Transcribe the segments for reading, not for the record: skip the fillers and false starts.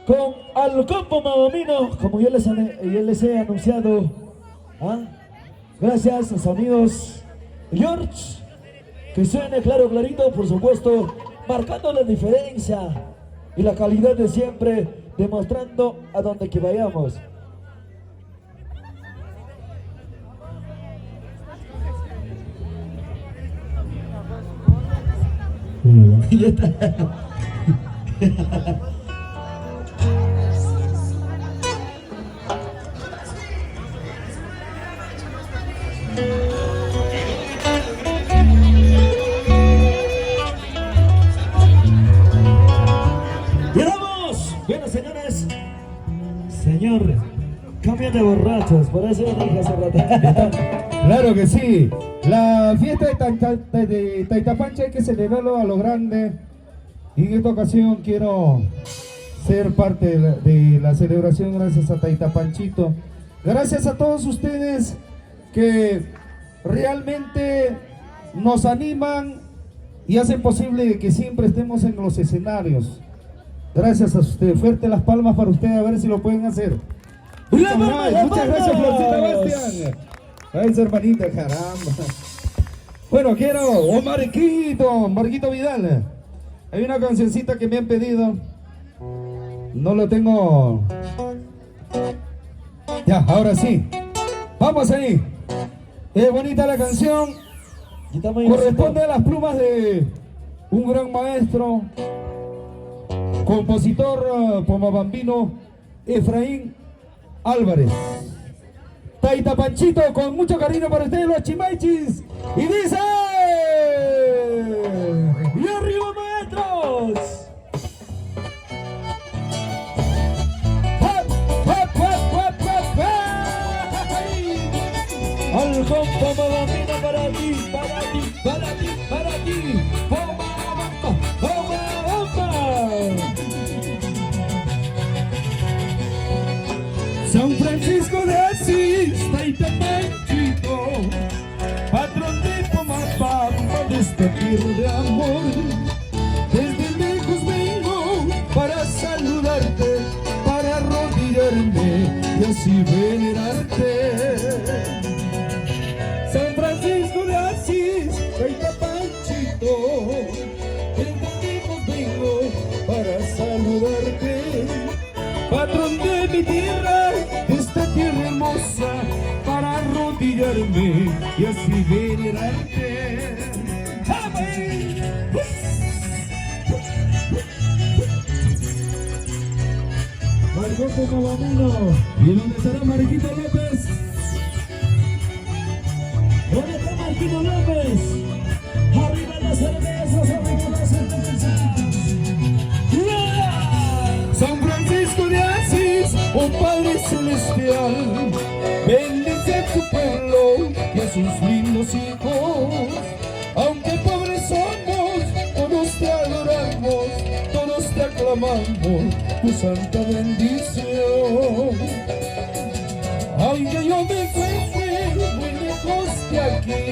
con al compo Mamamino, como yo les he anunciado. ¿Ah? Gracias, sonidos George, que suene claro, clarito, por supuesto, marcando la diferencia y la calidad de siempre, demostrando a donde que vayamos. Ya está. Bueno, señores, señor, cambio de borrachos, por eso dije hace rato. Claro que sí, la fiesta de Taytapancha hay que celebrarlo a lo grande, y en esta ocasión quiero ser parte de la celebración gracias a Taytapanchito, gracias a todos ustedes que realmente nos animan y hacen posible que siempre estemos en los escenarios. Gracias a usted, fuerte las palmas para usted, a ver si lo pueden hacer. Muchas gracias, Florcita Bastián. Ay, esa hermanita, caramba. Bueno, quiero, Marquito Vidal. Hay una cancioncita que me han pedido. No lo tengo. Ya, ahora sí. Vamos ahí. Es bonita la canción. Corresponde a las plumas de un gran maestro, compositor pomabambino, Efraín Álvarez. Taytapanchito, con mucho cariño para ustedes, los chimaichis. Y dice: ¡y arriba, maestros! Al compa Mamamino, para ti, para ti, para ti, para ti. San Francisco de Asís, Taytapanchito, patrón de Pomabamba, de esta tierra de amor. Desde lejos vengo para saludarte, para arrodillarme y así venerarte. San Francisco de Asís, Taytapanchito, desde lejos vengo para saludarte, patrón de mi tierra, de esta tierra hermosa, para arrodillarme y así venerarte. Marco Mamamino. ¿Y dónde estará Marquito López? ¿Dónde está Marquito López? Arriba las cervezas, arriba las cervezas. San Francisco de Asís, oh Padre Celestial, bendice a tu pueblo y a sus lindos hijos. Aunque pobres somos, todos te adoramos, todos te aclamamos, tu santa bendición. Aunque yo me encuentre muy lejos de aquí,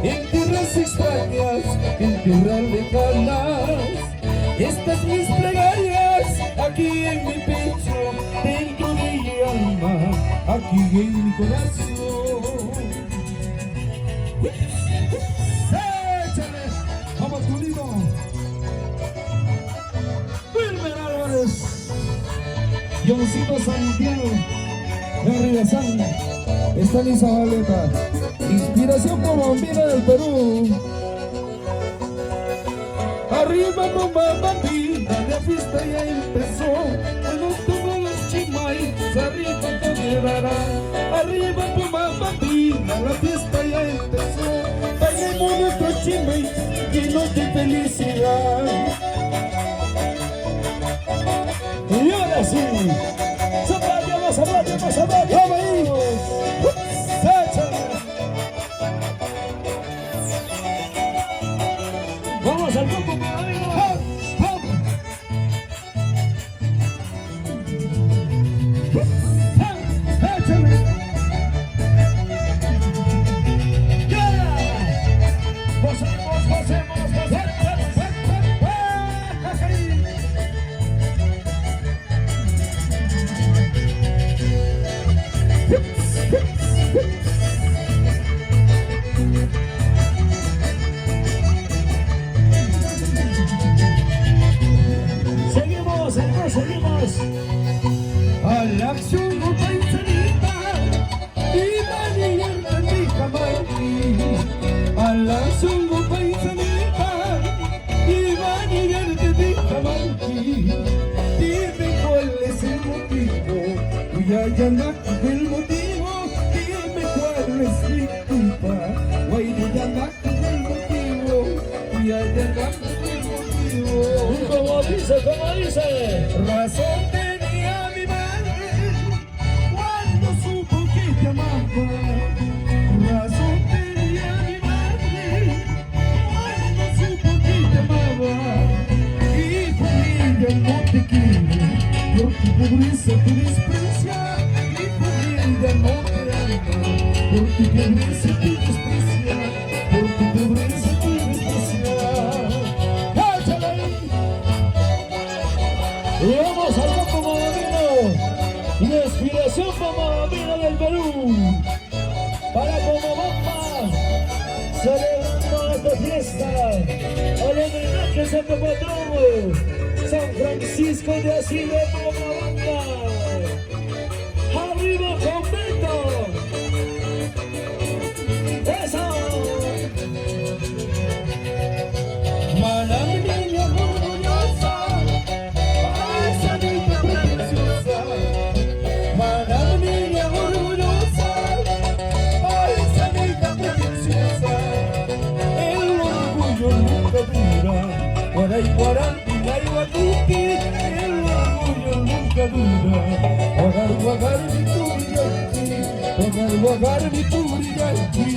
en tierras extrañas, en tierras lejanas, estas mis plegarias aquí en mi pecho, dentro de mi alma, aquí en mi corazón. ¡Échale! ¡Vamos, Julito! ¡Wilmer Álvarez! Johncito Santiago, Garriga San, Stanley Zabaleta, inspiración colombina del Perú. Arriba Pomabambina, la fiesta ya empezó. Bueno, todos los chimay, arriba tolerará. Arriba Pomabambina, la fiesta ya empezó. Bailemos nuestro chimay, llenos de felicidad. Y ahora sí, zapateamos, zapateamos, zapateamos. Vamos al combo, amigo. seguimos. Alaksungo paisanita, Imani Yartati Kamaki. Alaksungo paisanita, Imani Yartati Kamaki. Dime cuál es el motivo, Uyayana el motivo. Dime cuál es mi culpa, Guayriyana el motivo, Uyayana el motivo. Como dice. Razón tenía mi madre cuando supo que te amaba. Razón tenía mi madre cuando supo que te amaba. Y por ella no te quiere, por tu pobreza te desprecia. Y por ella no te ama, por tu pobreza te desprecia. Por tu pobreza te desprecia. ¡Cállate! Y vamos al Campo Mamamino, inspiración Mamamino del Perú, para Pomabamba, celebrando esta fiesta, al homenaje a Santo Patrón, San Francisco de Asís de Pomabamba. ¡Arriba convento! ¡Eso! Mana niña orgullosa, paisanita preciosa. Mana niña orgullosa, paisanita preciosa. El orgullo nunca dura, guaray guaray, guaray guarupi. El orgullo nunca dura, guagar guagar vituriaki, guagar guagar vituriaki.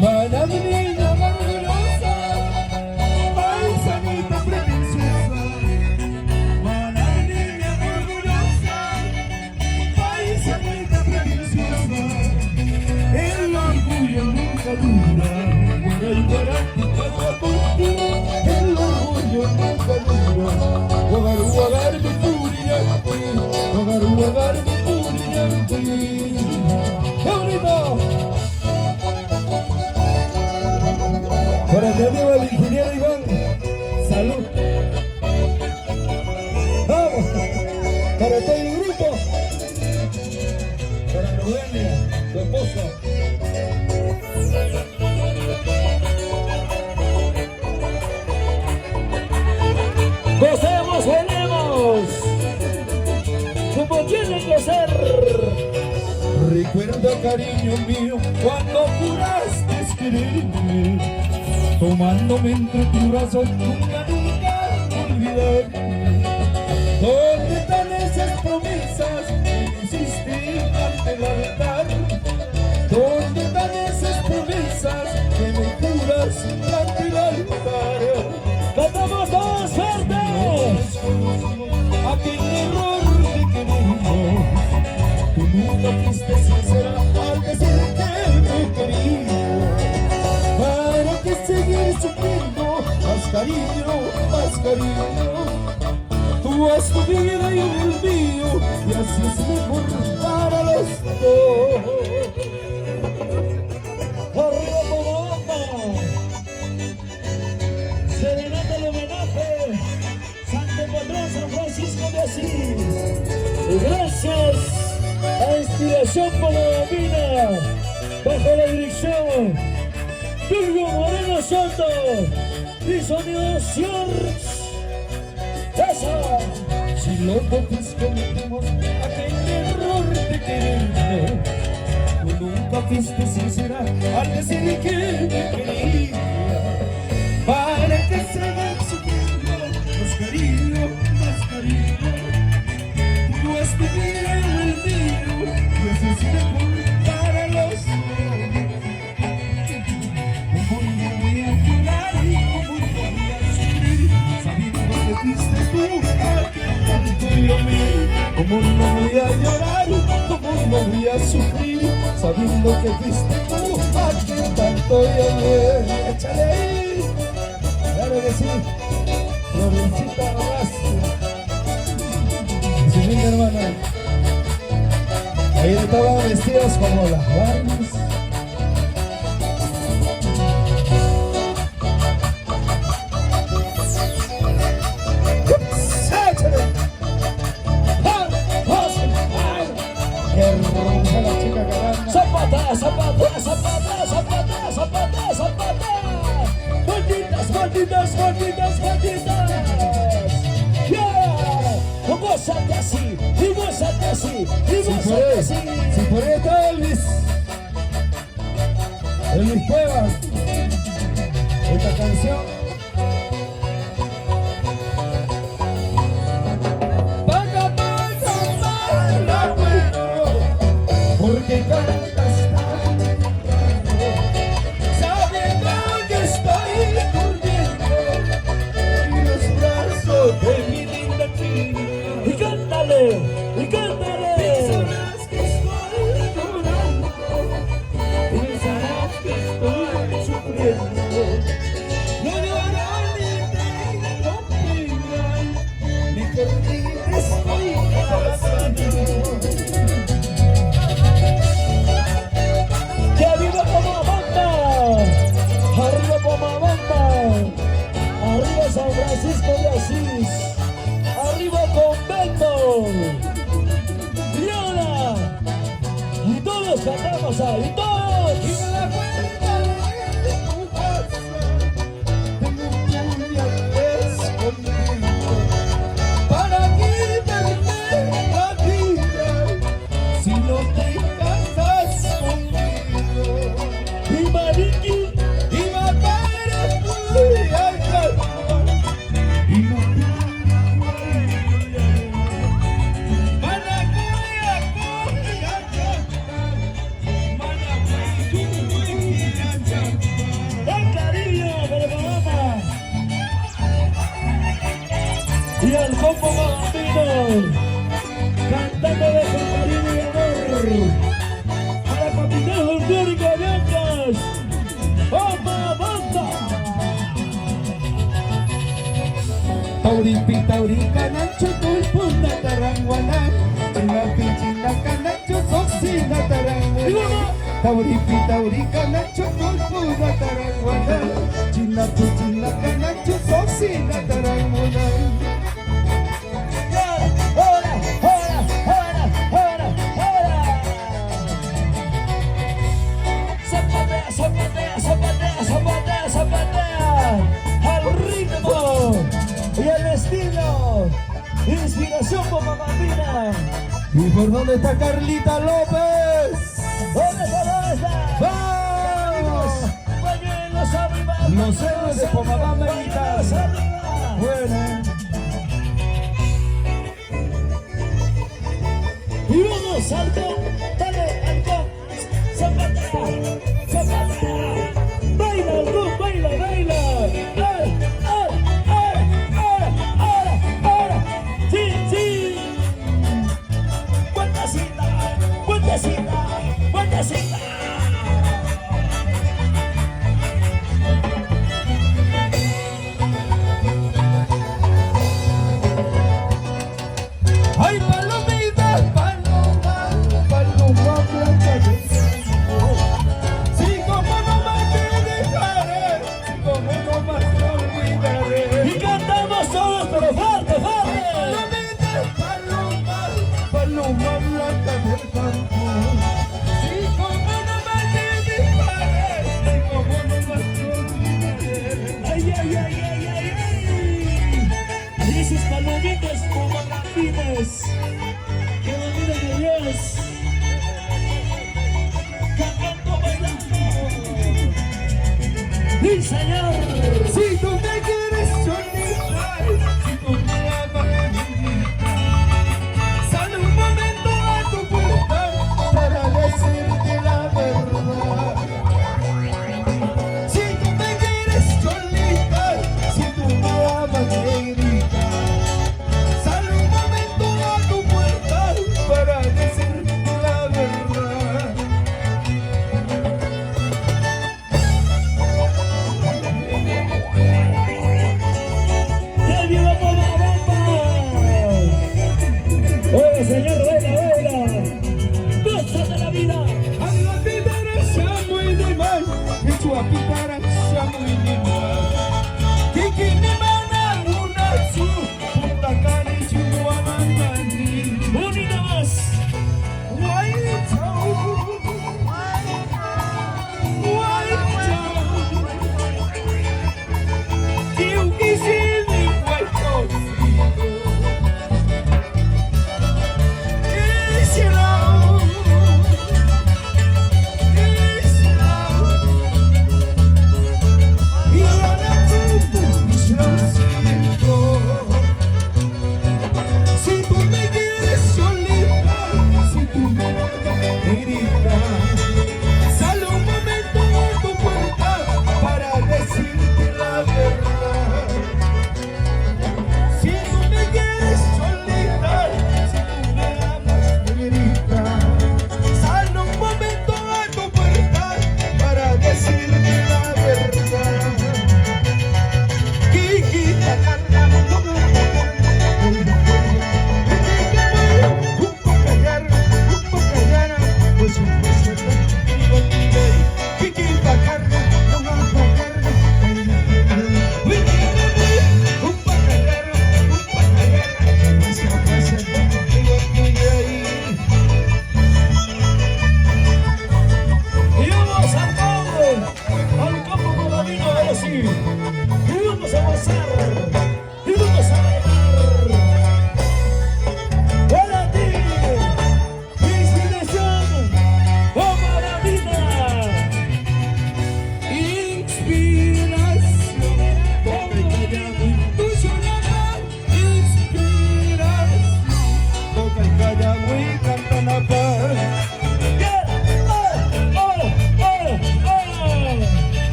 Mana niña orgullosa, paisanita preciosa. Mana niña orgullosa, paisanita preciosa. El orgullo nunca dura, guaray guaray, guaray. El orgullo nunca dura, guagar guagar vituriaki, guagar guagar vituriaki. ¡Qué bonito! Para mi amigo el ingeniero Iván, salud. Vamos, para todo el grupo, para Noelia, su esposa. ¡Gocemos, bailemos! Como tienen que ser. Recuerda, cariño mío, cuando juraste quererme, tomándome entre tus brazos, nunca, nunca olvidarte. ¿Dónde están esas promesas que hiciste ante el altar? ¿Dónde están esas promesas que me juras ante el altar? ¡Cantamos todos fuerte! Aquel error de querernos, tú nunca fuiste sincera al decir que me querías. ¿Para qué seguir sufriendo? Más cariño, más cariño. Tú haz tu vida y yo el mío, y así es mejor para los dos. ¡Arriba Pomabamba! Serenata el homenaje, Santo Patrón San Francisco de Asís. Y gracias a Inspiración Pomabambina, bajo la dirección Tulio Moreno Soto y sonido George. ¡Eso! Si los dos cometemos aquel error de quererme, tú nunca fuiste sincera al decir que me querías. ¿Para que seguir sufriendo? Más cariño, más cariño. Tú has tu vida y el mío, y eso es mejor para los dos. ¿Cómo no voy a llorar y cómo no voy a sufrir, sabiendo que fuiste tú a quien tanto yo amé? ¿Cómo no voy a llorar? ¿Cómo no voy a sufrir, sabiendo que fuiste tú a quien tanto yo amé? ¡Échale ahí! Claro que sí, Florencita nomás. Sí, mi hermana. Ahí estaban vestidas como las Barbies. Ups. sí, y Si más por ahí, así. si por ahí está Elvis Cuevas, esta canción. Paga, paga, bueno, porque cantas tan sabiendo que estoy durmiendo en los brazos de mi linda chica. Y cántale, y cántale. Pensarás que estoy llorando, pensarás que estoy sufriendo. No llorar ni tengo pena, mi perdida estoy abrazando. Que arriba Pomabamba, arriba Pomabamba, arriba San Francisco de Asís, arriba Convento. Y ahora, y todos cantamos ahí, todos. Y me la cuenta de tu casa, tengo un puñal escondido para quitarme la vida si no te casas conmigo. Y Mariki, Y matar a tu alma y no el cariño de Pomabamba. Y el combo bambino, cantando de con cariño y amor. A la capital folclórica de Ancas, Pomabamba. Tauripi taurika nacho tulpuna taranguana, la pichina canacho soxina taranguana. Tauripi taurika nacho tulpuna taranguana, china pichina canacho soxina taranguana. ¡Hora, hora, hora, hora, hora! Zapatea, zapatea, zapatea, zapatea, zapatea. Al ritmo y al estilo. Inspiración Pomabambina. ¿Y por dónde está Carlita López? ¿Dónde está? ¿Dónde está? ¡Vamos! Pañuelos arriba. Los héroes de Pomabamba Pañuelos gritan. arriba. Bueno. Y vamos, alto, dale, alto, zapatea, zapatea, baila, alto, baila, baila, ahora, sí, sí, vueltecita, vueltecita, vueltecita. ¡Ay, palomitas, paloma, paloma blanca de cielo! Si como no más te dejaré, si como no más te olvidaré. Y cantamos todos, pero fuerte, fuerte. Palomitas, paloma, paloma blanca del campo. Si como no más te dejaré, si como no más te olvidaré. Ay, ay, ay, ay, ay, ay. Y esas palomitas como gambines que dominan de Dios. Cantando, bailando. ¡Sí, señor! Si tú me quieres soltar, si tú me amas, sale un momento a tu puerta para decirte la verdad. Si tú me quieres soltar, si tú me amas, negrita, sale un momento a tu puerta para decirte la verdad. ¡Que viva Pomabamba! ¡Oye, señor, baila, baila! ¡Gózate la vida! Alla pitara muy de mal, que chuapitara muy de mal. Que ni mana una su, puta cari chuamangani. ¡Unida más! Guay chau, guay chau. Que un quisini guay chau.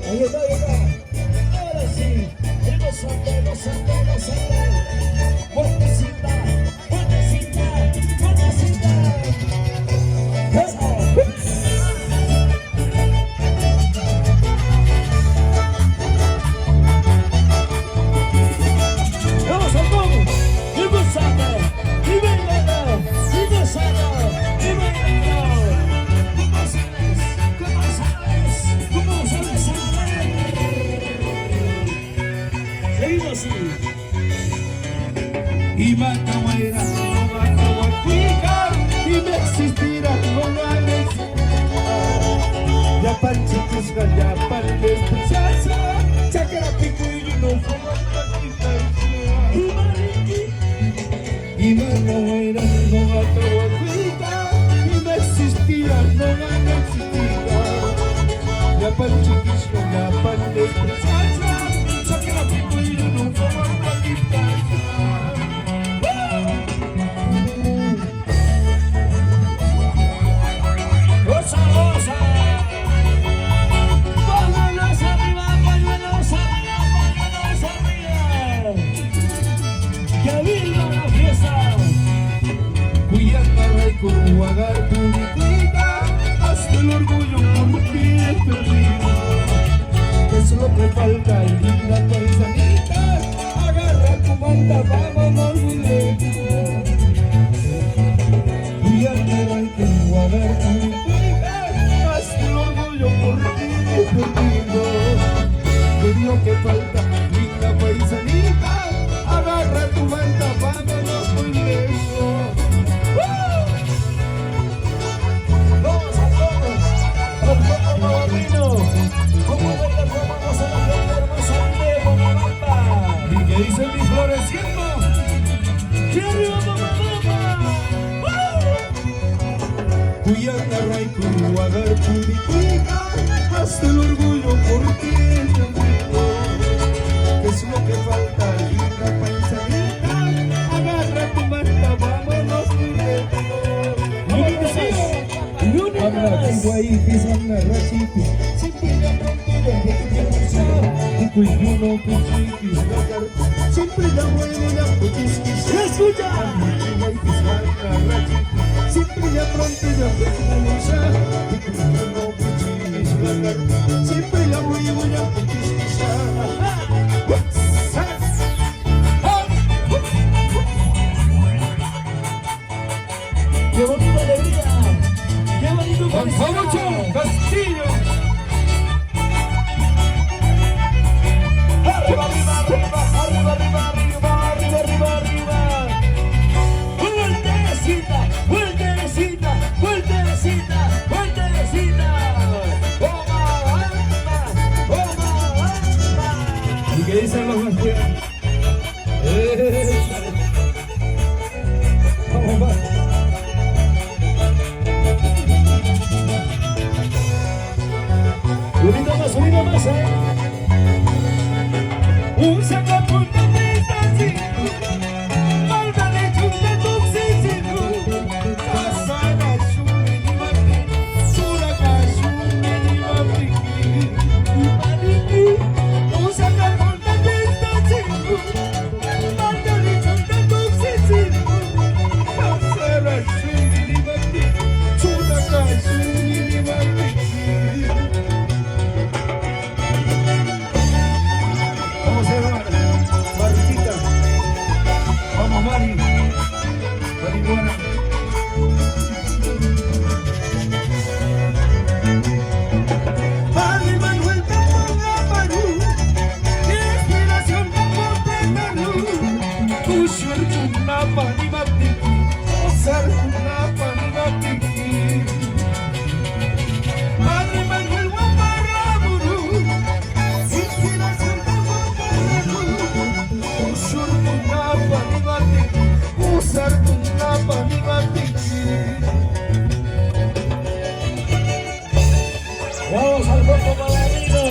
Ahí está, ahí está. Ahora sí. Gozate, gozate, gozate. Fuertecita, fuertecita, fuertecita. Eso. Vamos al combo. Y gozate, y bailando, y gozando, y bailando. ¿Cómo sabes? ¿Cómo sabes? Seguimos así. Y Macahuera, Macahuacuica, y me existirá con la ya panchiquisca, ya panles, chacha, chacara pico y no y Macahuera, no Macahuacuica, y me existirá, no me existirá. Ya panchiquisca, ya panles, chacha, chacara pico y no ¡Goza, goza! ¡Pañuelos arriba, pañuelos arriba, pañuelos arriba! ¡Que viva la fiesta! Cuyana, Curuagar, Puricuita, hasta el orgullo por ti he perdido. Es lo que falta y linda paisanita, agarra tu manta, vámonos muy lejos. Cuyana, Curuagar, Puricuita, hasta el orgullo por ti he perdido. Es lo que falta, linda paisanita, agarra tu manta, vámonos muy lejos. ¡Vamos a todos! ¡Al combo marino! ¿Cómo baila, cómo goza la gente hermosa de Pomabamba? ¿Y qué dicen mis floreciendo? ¡Que arriba, Pomabamba! Cuyana, Raico, Guagar, Puricuica, hasta el orgullo por ti he perdido. ¿Qué es lo que falta, linda paisanita? Agarra tu manta, vámonos muy lejos. Habla Chihuahí, pisando la rachipi, siempre ya pronto ya que y cuyuno, cuchiquis, lagar, siempre ya huevo, ya putisquis. ¡Se escucha! Chihuahí, pisando la rachipi, siempre ya pronto ya huevo, y cuyuno, cuchiquis, lagar, siempre ya huevo, ya putisquis. ¡Qué bonita alegría! ¡Qué bonito Juan Fabucho Castillo. ¡Arriba, arriba, arriba, arriba, arriba, arriba, arriba, arriba, arriba! ¡Vueltecita, vueltecita, vueltecita, vueltecita! ¡Pomabamba, Pomabamba! ¿Y qué dicen los más buenos? Vamos, va. Unida más, Un sacapunta de tancito, falta de chunta tuxicito, casana chumini mati, suraca chumini mati, maniki. Un sacapunta de tancito, falta de chunta tuxicito, casana chumini mati, suraca chumini mati. Vamos a ver, Maritita. Vamos, Mari. Marihuana. Mari Manuel Perú, qué inspiración para completarlo. Tu suerte una panimati, osar una panimati. Mari Manuel Guaparamuru, inspiración usar una panimati. vamos al combo marino.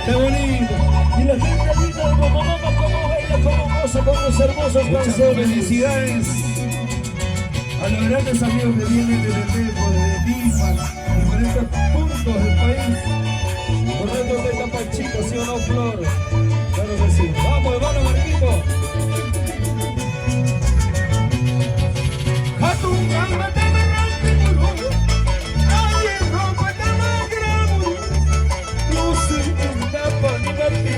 ¡Qué bonito! Y la gente linda de Pomabamba, cómo baila, cómo goza con los hermosos Muchas canciones. felicidades a los grandes amigos que vienen desde Tepo, desde Lima, diferentes puntos del país. Correcto, Taitapanchita, ¿sí o no, Flor? Claro que sí. Vamos, hermano Marquito. Hatun alma te amarraste, muro. Ay, el ropa te amagramos. No sé qué tapa ni mati.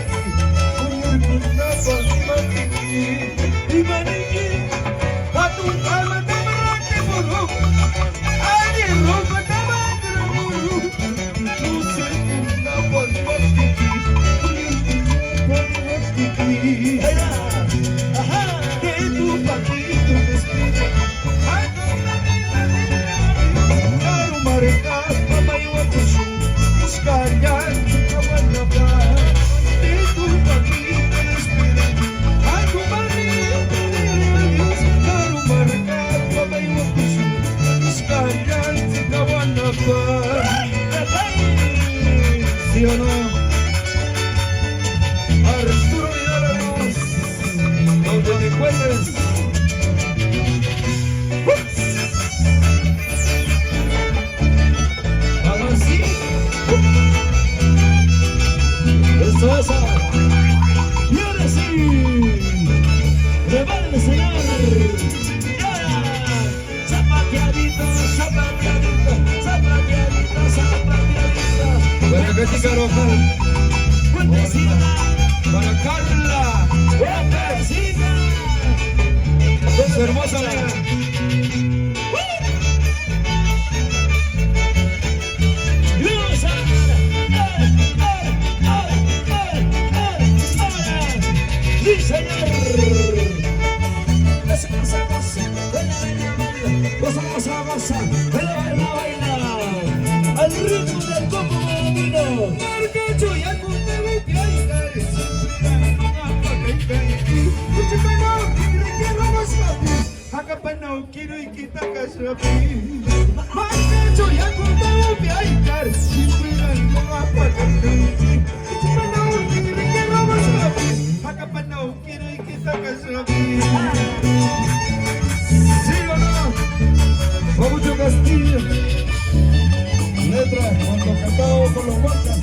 Uy, qué tapa ni mati. Y maniquí. Hatun alma te amarraste, muro. Ay, el ropa te amagramos. No sé qué tapa ni mati. Que tu patito me espera. Claro, marca, mamá y guapucho, buscarían tu cabanaba. Que tu patito me espera. A tu manito de Dios. Claro, marca, mamá y guapucho, buscarían tu cabanaba. ¿Sí o no? Arturo Villalobos, donde te encuentres. Ahora sí. Eso, eso. Y ahora sí. Prepárense, señor. Y ahora. Zapateadito, zapateadito, zapateadito, zapateadito. Para Katica Roja, Fuertecita, para Carla, fuertecita. su hermosa amiga. Luz, sí, señor. Goza, goza, goza, baila, baila, baila. Goza, goza, goza, baila, baila, baila. Al ritmo del coco bovino. Marcacho y apuntado que hay cares. Akapanao quiero y quita casrapi. Marcacho y apuntado que hay cares. Akapanao quiero y quita casrapi. ¿Sí o no? Pabucho Castillo. Letra cuando cantado por los guantas.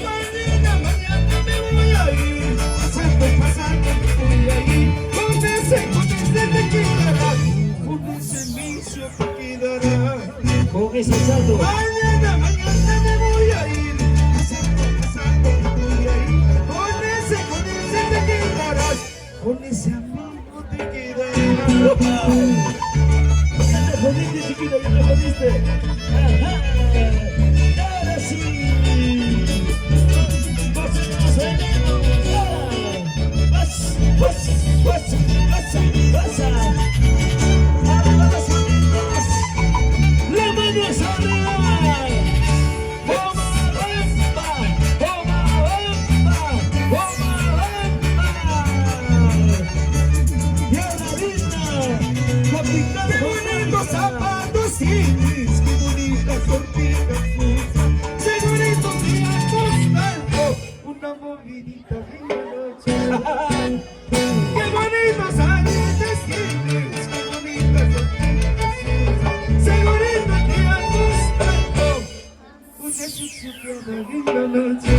Mañana me voy a ir. Estoy pasando, me voy a ir. Con ese te quedarás. Con ese mismo te quedarás. Con ese salto. Mañana me voy a ir. Estoy pasando, me voy a ir. Con ese te quedarás. Con ese amigo te quedarás. Ya te jodiste, chiquito, ya te jodiste. Ajá. Y ahora sí. Pasa, veneno. Pasa, pasa, pasa, pasa, pasa. Ahora vamos a vernos. La mano es arriba. Toma, bomba. Toma, bomba. Toma, bomba. Y ahora linda. Capitán Qué bonitos zapatos tienes, qué bonitas tortillas fusas. Señorito, te acostando una movidita de la noche. Qué bonitos aretes tienes, qué bonitas tortillas fusas. Señorito, te acostando una chuchucada de la noche.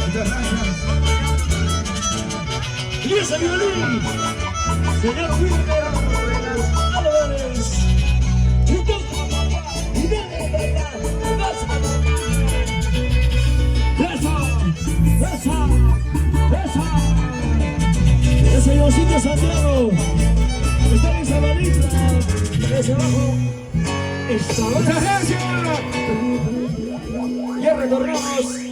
Muchas gracias. Y ese violín, señor Wilmer Álvarez. Y toca papá, y dale bailar, vas a bailar. Esa. Ese Diosito Santiago está en Sabanita. Ese abajo está. Muchas gracias. Ya retornamos.